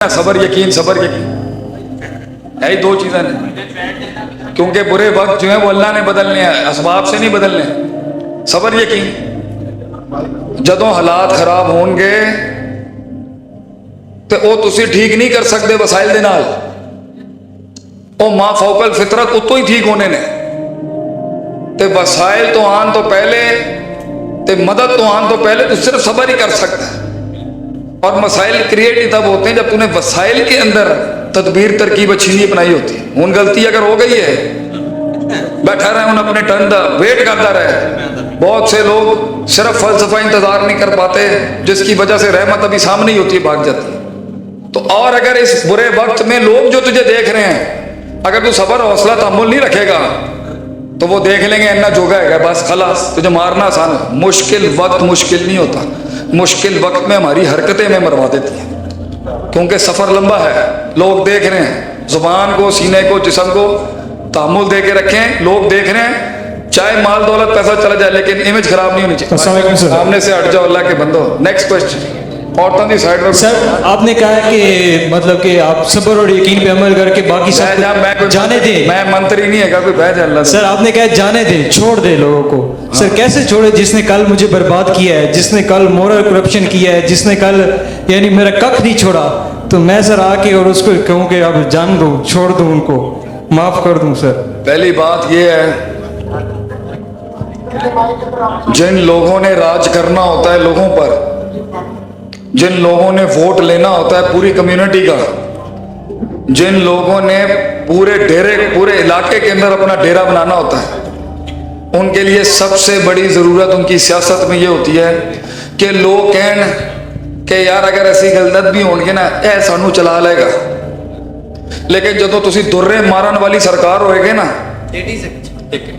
सबर यकीन यही दो चीज़ें हैं, क्योंकि बुरे वक्त जो है वो अल्लाह ने बदलने हैं, असबाब से नहीं बदलने। सबर यकीन जदों हालात खराब होंगे तो वो तुसी ठीक नहीं कर सकते वसाइल दे नाल, वो माँ फौकल फितरत उतो ही ठीक होने ने। ते वसाइल तो आन तो पहले ते मदद तो आन तो पहले तो सिर्फ सबर ही कर सकता है। और मसाइल क्रिएट ही तब होते हैं जब तूने वसाइल के अंदर तदबीर तरकीब अच्छी नहीं अपनाई होती। उन गलती अगर हो गई है, बैठा रहे उन अपने टर्न का वेट करता रहे। बहुत से लोग सिर्फ फलसफा इंतजार नहीं कर पाते, जिसकी वजह से रहमत अभी सामने ही होती है, भाग जाती है। तो और अगर इस बुरे वक्त में लोग जो तुझे देख रहे हैं, अगर तू सबर हौसला तहम्मुल नहीं रखेगा तो वो देख लेंगे अन्ना जोगा है बस खलास, तुझे मारना आसान है। मुश्किल वक्त मुश्किल नहीं होता, मुश्किल वक्त में हमारी हरकतें में मरवा देती हैं, क्योंकि सफ़र लंबा है। लोग देख रहे हैं, ज़ुबान को, सीने को, जिस्म को तामुल दे के रखें। लोग देख रहे हैं, चाहे माल दौलत पैसा चला जाए लेकिन इमेज खराब नहीं होनी चाहिए। सामने से हट जाओ अल्लाह के बंदो। नेक्स्ट क्वेश्चन औरतों की साइड में। सर आपने कहा कि मतलब कि आप सब्र और यकीन पे अमल करके बाकी सब जाने दें। मैं मंत्री नहीं है कोई बह जा। सर आपने कहा जाने दे, छोड़ दे लोगों को। हाँ। सर कैसे छोड़े जिसने कल मुझे बर्बाद किया है, जिसने कल मोरल करप्शन किया है, जिसने कल यानी मेरा कख नहीं छोड़ा, तो मैं सर आके और उसको कहूँ कि अब जान दूँ, छोड़ दूँ, उनको माफ कर दूँ। सर पहली बात ये है, जिन लोगों ने राज करना होता है लोगों पर, जिन लोगों ने वोट लेना होता है पूरी कम्युनिटी का, जिन लोगों ने पूरे डेरे पूरे इलाके के अंदर अपना डेरा बनाना होता है, उनके लिए सबसे बड़ी ज़रूरत उनकी सियासत में ये होती है कि लोग कहन कि यार अगर ऐसी गलत भी होंगे ना ए सानू चला लेगा। लेकिन जदों तुसी दुर्रे मारन वाली सरकार होएगे ना,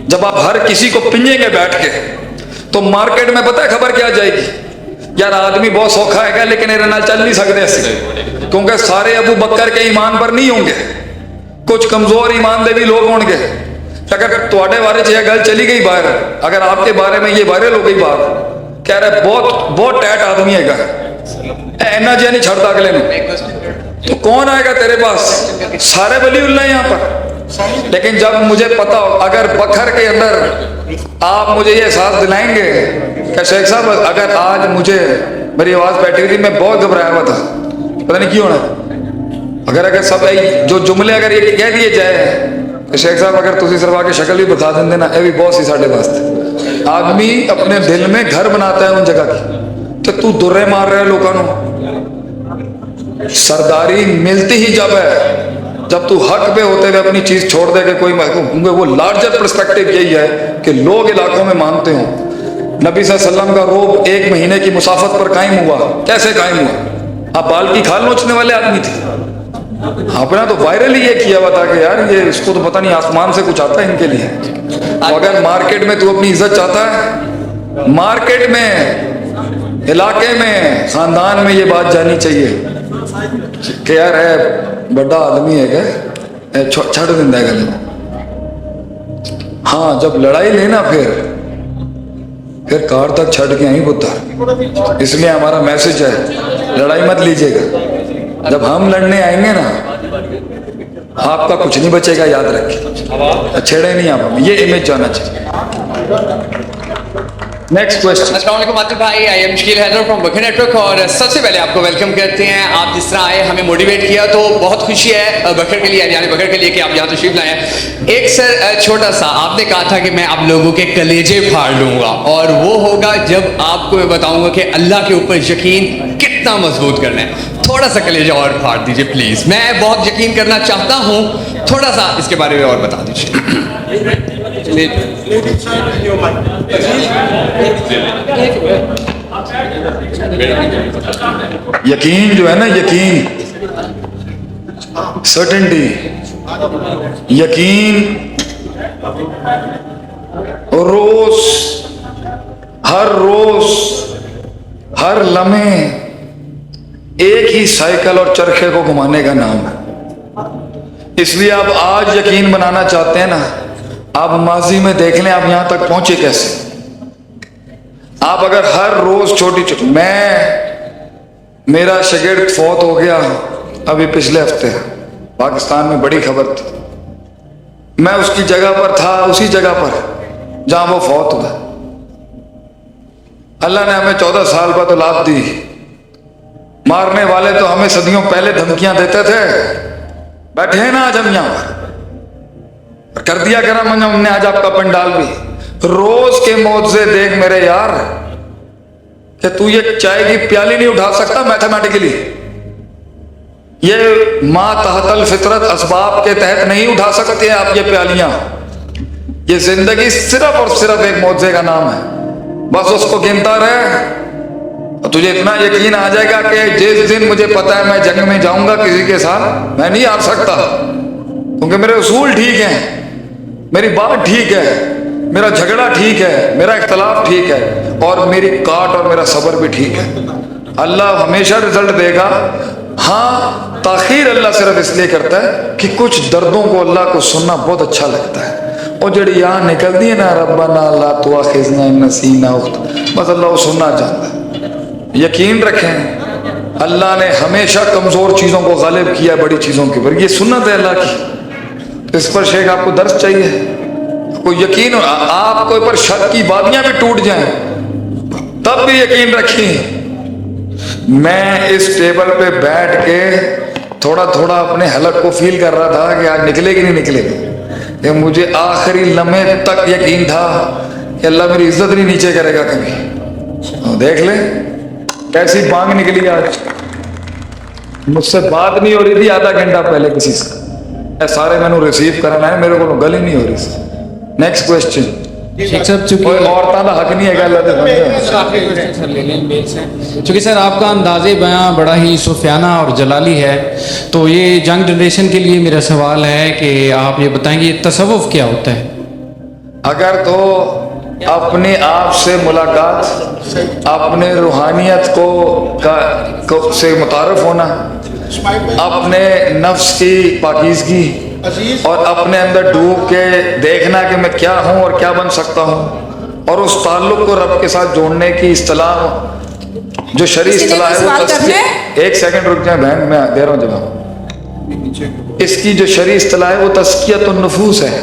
जब आप हर किसी को पिंजेंगे बैठ के, तो मार्केट में पता है खबर क्या जाएगी, यार आदमी बहुत सौखा है लेकिन मेरे नाल चल नहीं सकते ऐसे, क्योंकि सारे अबू बकर के ईमान पर नहीं होंगे, कुछ कमजोर ईमान दे भी लोग होंगे। अगर तुम्हारे बारे में यह गल चली गई बाहर, अगर आपके बारे में ये वायरल हो गई बात, कह रहे बहुत बहुत टैट आदमी है, इन्ना जिहा नहीं छड़ता अगले ने, तो कौन आएगा तेरे पास? सारे वलीउल्लाह यहाँ पर। लेकिन जब मुझे पता हो, अगर बखर के अंदर आप मुझे ये एहसास दिलाएंगे कि शेख साहब अगर आज मुझे मेरी आवाज़ बैठी हुई थी, मैं बहुत घबराया हुआ था, पता नहीं क्यों होना। अगर सब जो जुमले अगर ये कह दिए जाए कि शेख साहब अगर तुम सिर्फ आके शक्ल भी बता दें ना, ये भी बहुत सी साढ़े वास्ते। आदमी अपने दिल में घर बनाता है उन जगह की, तो तू दुर्रे मार रहे लोगों को। सरदारी मिलती ही जब है जब तू हक पे होते हुए अपनी चीज छोड़ दे के कोई महकूम। वो लार्जर पर्सपेक्टिव यही है कि लोग इलाकों में मानते हो। नबी सल्लल्लाहु अलैहि वसल्लम का रोब 1 महीने की मुसाफत पर कायम हुआ। कैसे कायम हुआ? आप बाल की खाल नोचने वाले आदमी थे, अपना तो वायरल ही ये किया हुआ था कि यार ये इसको तो पता नहीं आसमान से कुछ आता है इनके लिए। तो अगर मार्केट में तू अपनी इज्जत चाहता है, मार्केट में, इलाके में, खानदान में ये बात जानी चाहिए कि यार है बड़ा आदमी है क्या, छड़ दिंदा है गले। हाँ जब लड़ाई लेना फिर कार तक छड़ के आई पुत्र। इसलिए हमारा मैसेज है, लड़ाई मत लीजिएगा। जब हम लड़ने आएंगे ना, आपका कुछ नहीं बचेगा, याद रखिए। छेड़े नहीं आप, ये इमेज जाना चाहिए। Next question. अस्सलाम वालेकुम आतिफ भाई, I am Shakeel Haider from Bhakkar network. और सबसे पहले आपको वेलकम करते हैं। आप जिस तरह आए, हमें मोटिवेट किया, तो बहुत खुशी है बकर के लिए, यानी बकर के लिए कि आप यहाँ तशरीफ लाए हैं। एक सर छोटा सा, आपने कहा था कि मैं आप लोगों के कलेजे फाड़ लूंगा, और वो होगा जब आपको मैं बताऊंगा कि अल्लाह के ऊपर यकीन कितना मजबूत करना है। थोड़ा सा कलेजा और फाड़ दीजिए प्लीज, मैं बहुत यकीन करना चाहता हूँ, थोड़ा सा इसके बारे में और बता दीजिए। यकीन जो है ना, यकीन, सर्टेनिटी, यकीन रोज, हर रोज, हर लम्हे एक ही साइकिल और चरखे को घुमाने का नाम है। इसलिए आप आज यकीन बनाना चाहते हैं ना, आप माजी में देख लें आप यहां तक पहुंचे कैसे। आप अगर हर रोज छोटी छोटी, मेरा शागिर्द फौत हो गया, अभी पिछले हफ्ते पाकिस्तान में बड़ी खबर थी, मैं उसकी जगह पर था, उसी जगह पर जहां वो फौत हुआ। अल्लाह ने हमें 14 साल बाद औलाद दी। मारने वाले तो हमें सदियों पहले धमकियां देते थे, बैठे हैं ना आज हम यहाँ पर, कर दिया करम हमने आज आपका पंडाल भी। रोज के मौजे देख मेरे यार कि तू ये चाय की प्याली नहीं उठा सकता मैथमेटिकली, ये माँ तहतल फितरत असबाब के तहत नहीं उठा सकते हैं आप ये प्यालियां। ये जिंदगी सिर्फ और सिर्फ एक मौजे का नाम है, बस उसको गिनता रहे। तुझे इतना यकीन आ जाएगा कि जिस दिन मुझे पता है मैं जंग में जाऊंगा किसी के साथ, मैं नहीं हार सकता, क्योंकि मेरे उसूल ठीक हैं, मेरी बात ठीक है, मेरा झगड़ा ठीक है, मेरा इख्तलाफ ठीक है, और मेरी काट और मेरा सब्र भी ठीक है। अल्लाह हमेशा रिजल्ट देगा। हाँ, ताखीर अल्लाह सिर्फ इसलिए करता है कि कुछ दर्दों को अल्लाह को सुनना बहुत अच्छा लगता है। और जड़ी यहाँ निकलती है ना, रब्बना ला तुआखिज़ना इन नसीना, बस अल्लाह वो सुनना चाहता है। यकीन रखें, अल्लाह ने हमेशा कमज़ोर चीज़ों को गालिब किया बड़ी चीज़ों के ऊपर। ये सुन्नत है अल्लाह की। इस पर शेख आपको दर्स चाहिए, कोई यकीन हो, आपको पर शक की वादियां भी टूट जाएं तब भी यकीन रखिए। मैं इस टेबल पे बैठ के थोड़ा थोड़ा अपने हलक को फील कर रहा था कि आज निकलेगी नहीं निकलेगी, कि मुझे आखिरी लम्हे तक यकीन था कि अल्लाह मेरी इज्जत नहीं नीचे करेगा कभी। और देख ले कैसी बांग निकली आज। मुझसे बात नहीं हो रही थी आधा घंटा पहले किसी से, सारे मैंने रिसीव करना है, मेरे को गल ही नहीं हो रही। Next question. शेख साहब, कोई औरतां का हक नहीं है अल्लाह चूँकि सर आपका अंदाज़े बयां बड़ा ही सुफियाना और जलाली है, तो ये यंग जनरेशन के लिए मेरा सवाल है कि आप ये बताएंगे तसव्वुफ क्या होता है? अगर तो अपने आप से मुलाकात, अपने रूहानियत को से मुतारफ होना, अपने नफ्स की पाकीज़गी और अपने अंदर डूब के देखना कि मैं क्या हूँ और क्या बन सकता हूँ, और उस ताल्लुक़ को रब के साथ जोड़ने की इस्तिलाह जो शरई इस्तिलाह है वो तस्किया। एक सेकंड रुक जाए बहन, मैं दे रहा हूँ जवाब। इसकी जो शरई इस्तिलाह है वो तस्कियतुन नुफूस है,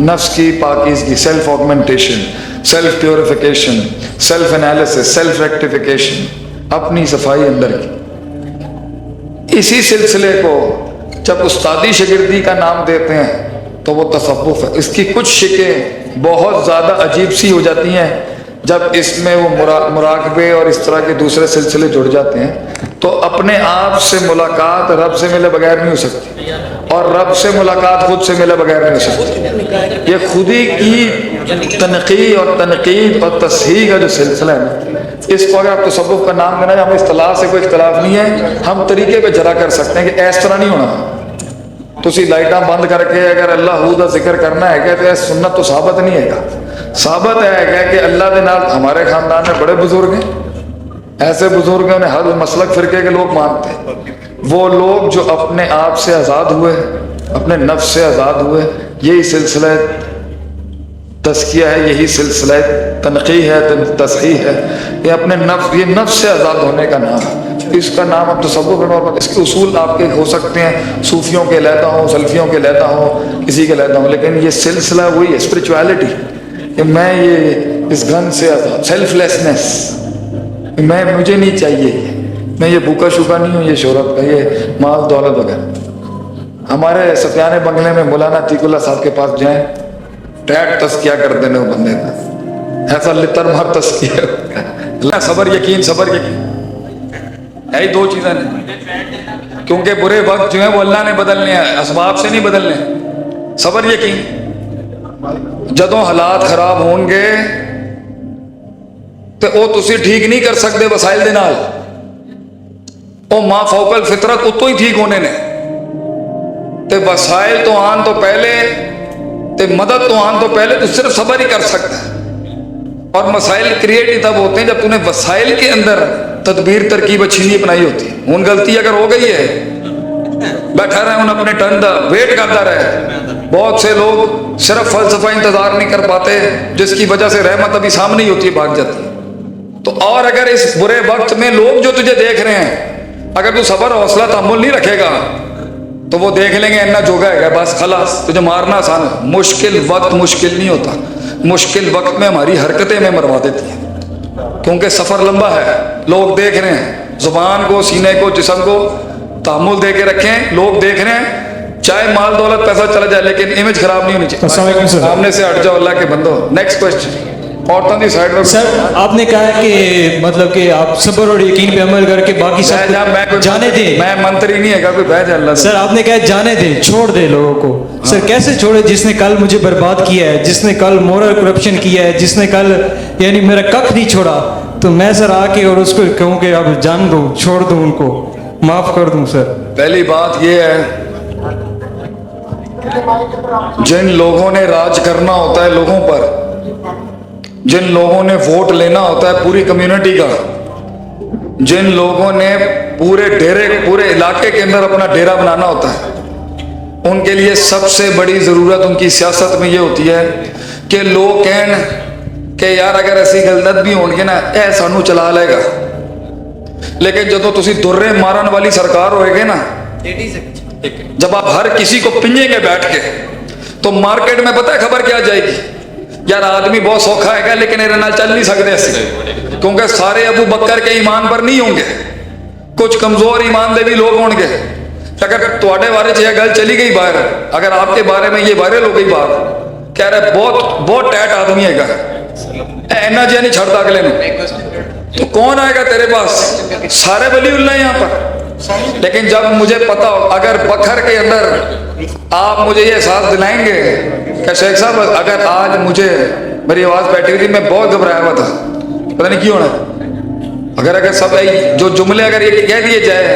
नफ्स की पाकीज़गी, self augmentation, self purification, self analysis, self rectification, अपनी सफाई अंदर की। इसी सिलसिले को जब उस्तादी शागिर्दी का नाम देते हैं तो वो तसव्वुफ है। इसकी कुछ शिकें बहुत ज़्यादा अजीब सी हो जाती हैं जब इसमें वो मुराकबे और इस तरह के दूसरे सिलसिले जुड़ जाते हैं। तो अपने आप से मुलाकात रब से मिले बगैर नहीं हो सकती, और रब से मुलाकात खुद से मिले बगैर नहीं हो सकती। ये खुदी की तनक़ी और तनक़ीद और तस्हीह का जो सिलसिला है ना, इसको अगर आप तसव्वुफ का नाम देना, हमें इस्तिलाह से कोई इख्तिलाफ नहीं है, हम तरीके पे जरा कर सकते हैं कि इस तरह नहीं होना। तुसी लाइटां बंद करके अगर अल्लाह का जिक्र करना है तो सुन्नत तो साबित नहीं है। साबित है कि अल्लाह के नाल हमारे खानदान में बड़े बुजुर्ग हैं, ऐसे बुजुर्ग हैं, उन्हें हर मसलक फिरके के लोग मानते हैं। वो लोग जो अपने आप से आज़ाद हुए, अपने नफ्स से आज़ाद हुए, यही सिलसिला तस्किया है, यही सिलसिला तनक़ी है, तस्हीह है। ये अपने नफ्स, ये नफ्स से आज़ाद होने का नाम है। इसका नाम अब तसव्वुफ नॉर्मल, इसके उसूल आपके हो सकते हैं, सूफियों के लेता हूँ, सल्फियों के लेता हूँ, किसी के लेता हूँ, लेकिन ये सिलसिला वही है, स्पिरिचुअलिटी, कि मैं ये इस गन से आज़ाद, सेल्फलेसनेस, मुझे नहीं चाहिए, मैं ये भूखा शूखा नहीं हूँ, ये शोहरत का, ये माल दौलत वगैरह। हमारे सफियाने बंगले में मौलाना अतीकुल्लाह साहब के पास जाएं, टैट तस्किया कर देने वो बंदे का, ऐसा लितर मार तस्किया। सबर यकीन, सबर यकीन यही दो चीज़ें हैं, क्योंकि बुरे वक्त जो है वो अल्लाह ने बदलने हैं, असबाब से नहीं बदलने। सबर यकीन, जदों हालात खराब होंगे तो वो तुसी ठीक नहीं कर सकते वसाइल दे नाल, वो माँ फौकल फितरत उतो ही ठीक होने ने, ते वसाइल तो आन तो पहले, ते मदद तो आन तो पहले तो सिर्फ सबर ही कर सकता है। और मसाइल क्रिएट ही तब होते हैं जब तूने वसाइल के अंदर तदबीर तरकीब अच्छी नहीं अपनाई होती। उन गलती अगर हो गई है, बैठा रहे उन अपने टर्न का वेट करता रहे। बहुत से लोग सिर्फ फलसफा इंतजार नहीं कर पाते, जिसकी वजह से रहमत अभी सामने ही होती है, भाग जाती है। तो और अगर इस बुरे वक्त में लोग जो तुझे देख रहे हैं अगर तू सबर हौसला तहम्मुल नहीं रखेगा तो वो देख लेंगे अन्ना जोगा है बस खलास, तुझे मारना आसान है। मुश्किल वक्त मुश्किल नहीं होता, मुश्किल वक्त में हमारी हरकतें में मरवा देती हैं, क्योंकि सफ़र लंबा है, लोग देख रहे हैं। ज़ुबान को, सीने को, जिस्म को तहम्मुल दे के रखें, लोग देख रहे हैं। चाहे माल दौलत पैसा चला जाए लेकिन इमेज खराब नहीं होनी चाहिए। अस्सलाम वालेकुम सर। सामने से हट जाओ अल्लाह के बंदो। Next question. औरतों की साइड में सर आपने कहा कि मतलब कि आप सब्र और यकीन पे अमल करके बाकी सब जाने दें। मैं मंत्री नहीं है कोई बह जा अल्लाह से। सर आपने कहा जाने दे, छोड़ दे लोगों को। सर कैसे छोड़े जिसने कल मुझे बर्बाद किया है, जिसने कल मोरल करप्शन किया है, जिसने कल यानी मेरा कख नहीं छोड़ा, तो मैं सर आके और उसको कहूँ कि अब जान दूँ, छोड़ दूँ, उनको माफ कर दूँ। सर पहली बात ये है, जिन लोगों ने राज करना होता है लोगों पर, जिन लोगों ने वोट लेना होता है पूरी कम्युनिटी का, जिन लोगों ने पूरे इलाके के अंदर अपना डेरा बनाना होता है, उनके लिए सबसे बड़ी ज़रूरत उनकी सियासत में ये होती है कि लोग कहन कि यार अगर ऐसी गलत भी होंगे ना ए सानू चला लेगा, लेकिन जो तुसी दुर्रे मारन वाली सरकार होएगी ना, जब आप हर किसी को पिंजेंगे बैठ के, तो मार्केट में पता है खबर क्या जाएगी, यार आदमी बहुत सौखा है लेकिन इहदे नाल चल नहीं सकते ऐसे, क्योंकि सारे अबू बकर के ईमान पर नहीं होंगे, कुछ कमजोर ईमान दे भी लोग होंगे। अगर तुम्हारे बारे में यह गल चली गई बाहर, अगर आपके बारे में ये वायरल हो गई बात, कह रहे बहुत टैट आदमी है, इन्ना जिहा नहीं छड़ता अगले ने, तो कौन आएगा तेरे पास? सारे वलीउल्लाह यहाँ पर। लेकिन जब मुझे पता हो, अगर बखर के अंदर आप मुझे ये एहसास दिलाएंगे कि शेख साहब अगर आज मुझे मेरी आवाज़ बैठी हुई थी, मैं बहुत घबराया हुआ था, पता नहीं क्यों होना, अगर सब जो जुमले अगर ये कह दिए जाए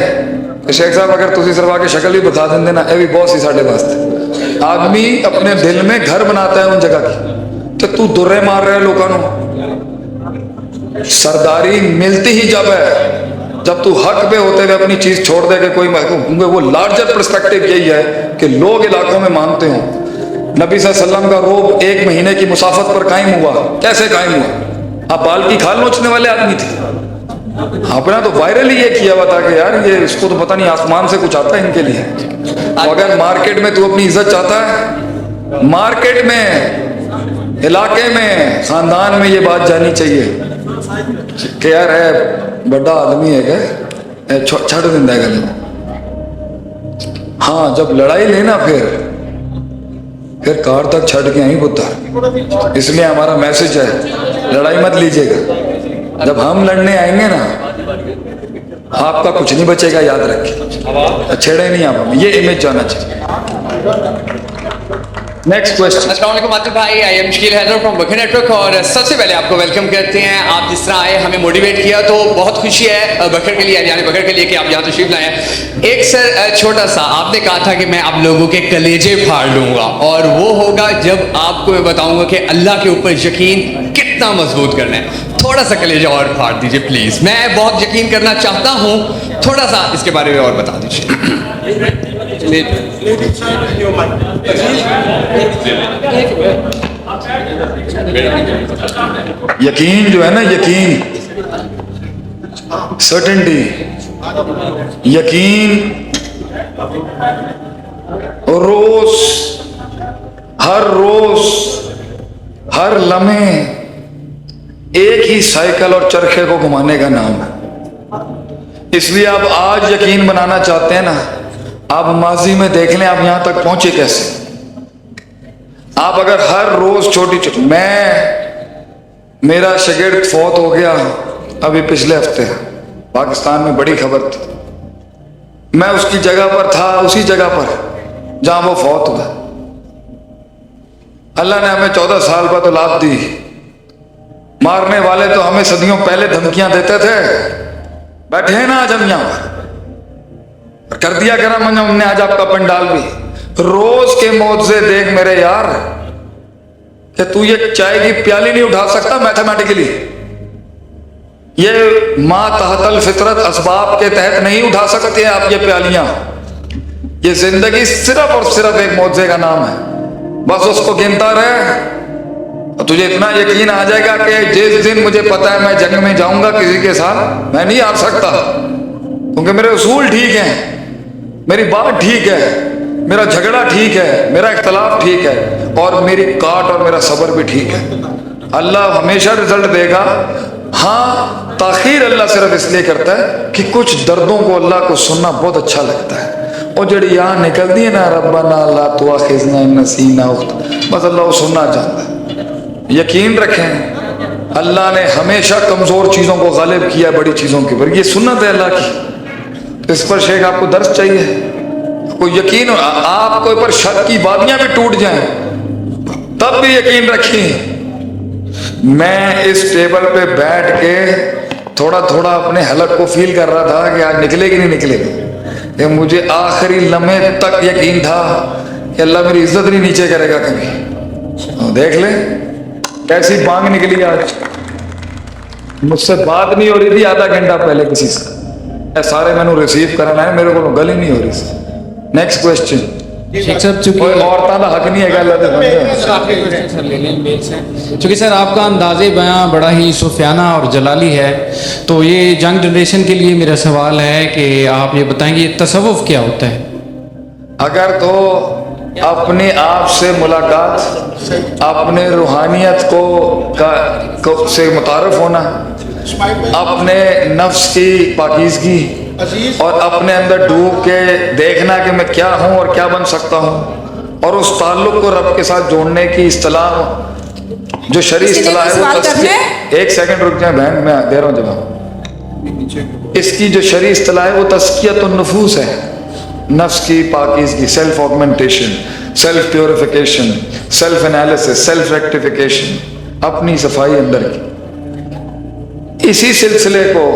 कि शेख साहब अगर तुम सिर्फ आके शक्ल भी बता दें ना, ये भी बहुत सी साढ़े वास्ते। आदमी अपने दिल में घर बनाता है उन जगह की, तो तू दुर्रे मार रहे लोगों को। सरदारी मिलती ही जब है जब तू हक पे होते हुए अपनी चीज छोड़ दे के कोई महकूम, वो लार्जर पर्सपेक्टिव यही है कि लोग इलाकों में मानते हो। नबी सल्लल्लाहु अलैहि वसल्लम का रोब 1 महीने की मुसाफत पर कायम हुआ। कैसे कायम हुआ? आप बाल की खाल नोचने वाले आदमी थे, आपने तो वायरल ही ये किया हुआ था कि यार ये इसको तो पता नहीं आसमान से कुछ आता है इनके लिए। तो अगर मार्केट में तू अपनी इज्जत चाहता है, मार्केट में, इलाके में, खानदान में ये बात जानी चाहिए कि यार है बड़ा आदमी है क्या, छड़ दिंदा है गले। हाँ जब लड़ाई लेना फिर कार तक छड़ के आई पुत्र, इसलिए हमारा मैसेज है लड़ाई मत लीजिएगा। जब हम लड़ने आएंगे ना आपका कुछ नहीं बचेगा, याद रखिए, छेड़े नहीं आप, ये इमेज जाना चाहिए। Next question. अस्सलाम वालेकुम आतिफ भाई, I am Shakeel Haider from Bhakkar network, और सबसे पहले आपको वेलकम करते हैं। आप जिस तरह आए हमें मोटिवेट किया, तो बहुत खुशी है बखर के लिए, यानी बखर के लिए कि आप यहाँ तशरीफ लाए हैं। एक सर छोटा सा, आपने कहा था कि मैं आप लोगों के कलेजे फाड़ लूंगा, और वो होगा जब आपको मैं बताऊंगा कि अल्लाह के ऊपर यकीन कितना मजबूत करना है। थोड़ा सा कलेजा और फाड़ दीजिए प्लीज, मैं बहुत यकीन करना चाहता हूँ, थोड़ा सा इसके बारे में और बता दीजिए। यकीन जो है ना, यकीन, सर्टेनिटी, यकीन रोज, हर लम्हे एक ही साइकिल और चरखे को घुमाने का नाम है। इसलिए आप आज यकीन बनाना चाहते हैं ना, आप माजी में देख लें आप यहां तक पहुंचे कैसे। आप अगर हर रोज छोटी छोटी, मेरा शागिर्द फौत हो गया अभी पिछले हफ्ते, पाकिस्तान में बड़ी खबर थी, मैं उसकी जगह पर था, उसी जगह पर जहां वो फौत हुआ। अल्लाह ने हमें 14 साल बाद औलाद दी। मारने वाले तो हमें सदियों पहले धमकियां देते थे, बैठे हैं ना आज हम यहां पर, कर दिया करम हमने आज आपका पंडाल भी। रोज के मौजे देख मेरे यार कि तू ये चाय की प्याली नहीं उठा सकता मैथमेटिकली, ये माँ तहतल फितरत असबाब के तहत नहीं उठा सकते आप ये प्यालियां। ये जिंदगी सिर्फ और सिर्फ एक मौजे का नाम है, बस उसको गिनता रहे। तुझे इतना यकीन आ जाएगा कि जिस दिन मुझे पता है मैं जंग में जाऊंगा किसी के साथ, मैं नहीं हार सकता, क्योंकि मेरे उसूल ठीक हैं, मेरी बात ठीक है, मेरा झगड़ा ठीक है, मेरा इख्तलाफ ठीक है, और मेरी काट और मेरा सब्र भी ठीक है। अल्लाह हमेशा रिजल्ट देगा। हाँ, ताखीर अल्लाह सिर्फ इसलिए करता है कि कुछ दर्दों को अल्लाह को सुनना बहुत अच्छा लगता है। और जड़ी यहाँ निकलती है ना, रब्बना ला तुआखिज़ना इन नसीना, बस अल्लाह वो सुनना चाहता है। यकीन रखें, अल्लाह ने हमेशा कमज़ोर चीज़ों को गालिब किया बड़ी चीज़ों के ऊपर। ये सुन्नत है अल्लाह की। तो इस पर शेख आपको दर्स चाहिए, आपको यकीन हो, आपको पर शक की वादियाँ भी टूट जाएं तब भी यकीन रखिए। मैं इस टेबल पे बैठ के थोड़ा थोड़ा अपने हलक को फील कर रहा था कि आज निकलेगी नहीं निकलेगी, लेकिन मुझे आखिरी लम्हे तक यकीन था कि अल्लाह मेरी इज्जत नहीं नीचे करेगा कभी। और देख ले कैसी बांग निकली आज। मुझसे बात नहीं हो रही थी आधा घंटा पहले किसी से, सारे मैंने रिसीव करना है, मेरे को गल ही नहीं हो रही सी। Next question. शेख साहब चूंकि औरतां का हक नहीं है अल्लाह दे चूँकि सर आपका अंदाज़े बयां बड़ा ही सुफियाना और जलाली है, तो ये यंग जनरेशन के लिए मेरा सवाल है कि आप ये बताएंगे ये तसव्वुफ क्या होता है? अगर तो अपने आप से मुलाकात, अपने रूहानियत को से मुतारफ होना, अपने नफ्स की पाकीज़गी और अपने अंदर डूब के देखना कि मैं क्या हूँ और क्या बन सकता हूँ, और उस ताल्लुक़ को रब के साथ जोड़ने की इस्तिलाह, जो शरई इस्तिलाह है वो तस्किया। एक सेकंड रुक जाए बहन, मैं दे रहा हूँ जवाब। इसकी जो शरई इस्तिलाह है वो तस्कियतुन नुफूस है, नफ्स की पाकीज़गी, self augmentation, self purification, self analysis, self rectification, अपनी सफाई अंदर की। इसी सिलसिले को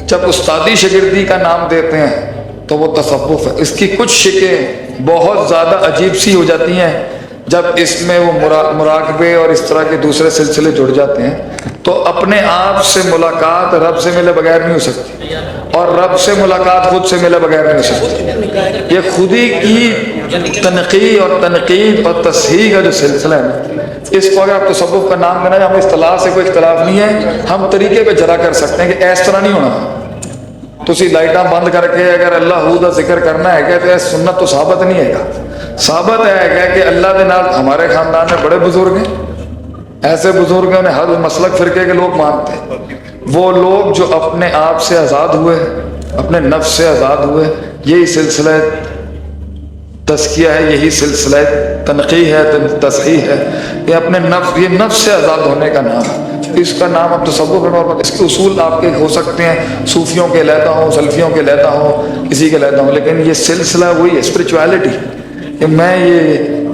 जब उस्तादी शागिर्दी का नाम देते हैं तो वो तसव्वुफ है। इसकी कुछ शिकें बहुत ज़्यादा अजीब सी हो जाती हैं जब इसमें वो मुराकबे और इस तरह के दूसरे सिलसिले जुड़ जाते हैं। तो अपने आप से मुलाकात रब से मिले बगैर नहीं हो सकती, और रब से मुलाकात खुद से मिले बगैर नहीं हो सकती। ये खुदी की तनक़ी और तनक़ीद और तस्हीह का जो सिलसिला है ना, इसको अगर आप तसव्वुफ का नाम देना, हम इस्तिलाह से कोई इख्तलाफ नहीं है, हम तरीके पे जरा कर सकते हैं कि इस तरह नहीं होना। तुसी लाइटां बंद करके अगर अल्लाह का जिक्र करना है तो सुन्नत तो साबित नहीं है। साबित है कि अल्लाह के नाल हमारे खानदान में बड़े बुजुर्ग हैं, ऐसे बुजुर्ग हैं हर मसलक फिरके के लोग मानते हैं। वो लोग जो अपने आप से आज़ाद हुए, अपने नफ्स से आज़ाद हुए, यही सिलसिला तस्किया है, यही सिलसिला तनक़ी है, तस्हीह है। ये अपने नफ्स, ये नफ्स से आज़ाद होने का नाम है। इसका नाम अब तसव्वुफ है। इसके उसूल आपके हो सकते हैं, सूफियों के लेता हूँ, सल्फियों के लेता हूँ, किसी के लेता हूँ, लेकिन ये सिलसिला वही है, स्पिरिचुअलिटी, कि मैं ये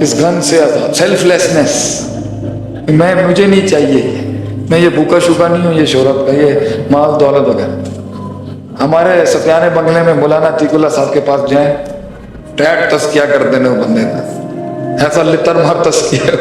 इस गन से आज़ाद, सेल्फलेसनेस, मैं मुझे नहीं चाहिए, मैं ये भूखा शूखा नहीं हूँ, ये शोहरत का, ये माल दौलत वगैरह। हमारे सफियाने बंगले में मौलाना अतीकुल्लाह साहब के पास जाएँ, टैट तस्किया कर देने वो बंदे का, ऐसा लितर मार तस्किया